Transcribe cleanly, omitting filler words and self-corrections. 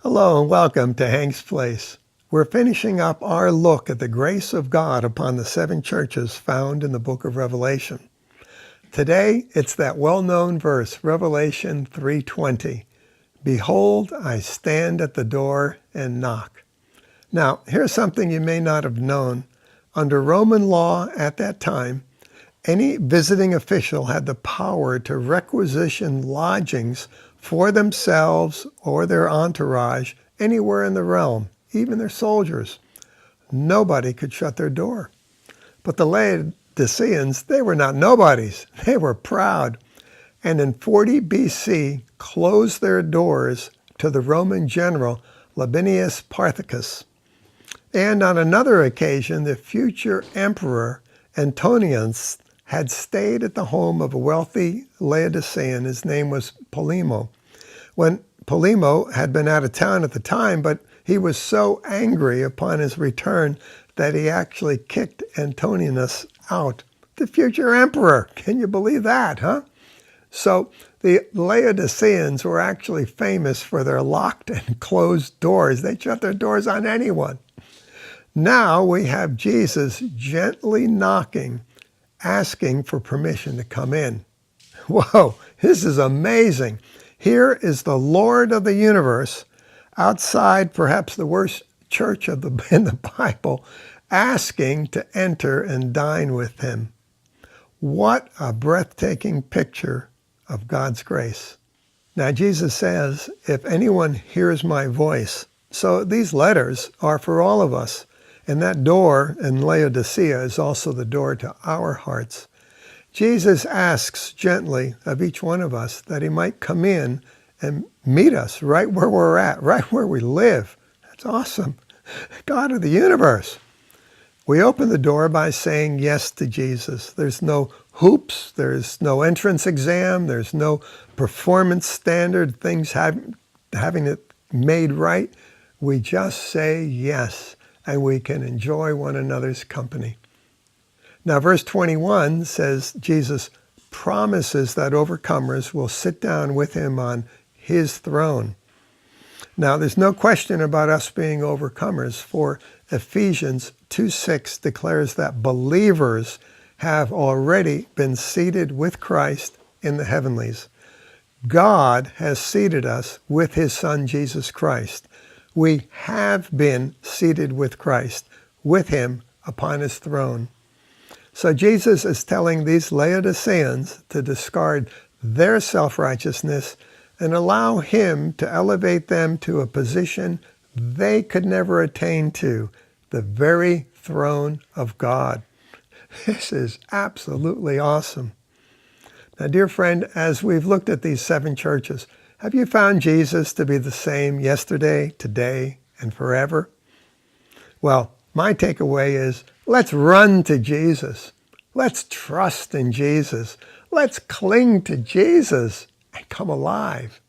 Hello and welcome to Hank's Place. We're finishing up our look at the grace of God upon the seven churches found in the book of Revelation. Today, it's that well-known verse, Revelation 3:20. Behold, I stand at the door and knock. Now, here's something you may not have known. Under Roman law at that time, any visiting official had the power to requisition lodgings for themselves or their entourage anywhere in the realm, even their soldiers. Nobody could shut their door. But the Laodiceans, they were not nobodies. They were proud. And in 40 BC, closed their doors to the Roman general Labienus Parthicus. And on another occasion, the future emperor Antonius had stayed at the home of a wealthy Laodicean. His name was Polemo. When Polemo had been out of town at the time, but he was so angry upon his return that he actually kicked Antonius out. The future emperor. Can you believe that, huh? So the Laodiceans were actually famous for their locked and closed doors. They shut their doors on anyone. Now we have Jesus gently knocking, asking for permission to come in. Whoa, this is amazing. Here is the Lord of the universe, outside perhaps the worst church in the Bible, asking to enter and dine with him. What a breathtaking picture of God's grace. Now Jesus says, if anyone hears my voice, so these letters are for all of us. And that door in Laodicea is also the door to our hearts. Jesus asks gently of each one of us that he might come in and meet us right where we're at, right where we live. That's awesome. God of the universe. We open the door by saying yes to Jesus. There's no hoops. There's no entrance exam. There's no performance standard, things having it made right. We just say yes, and we can enjoy one another's company. Now, verse 21 says Jesus promises that overcomers will sit down with him on his throne. Now, there's no question about us being overcomers, for Ephesians 2:6 declares that believers have already been seated with Christ in the heavenlies. God has seated us with his Son, Jesus Christ. We have been seated with Christ, with him upon his throne. So Jesus is telling these Laodiceans to discard their self-righteousness and allow him to elevate them to a position they could never attain to, the very throne of God. This is absolutely awesome. Now, dear friend, as we've looked at these seven churches, have you found Jesus to be the same yesterday, today, and forever? Well, my takeaway is, let's run to Jesus. Let's trust in Jesus. Let's cling to Jesus and come alive.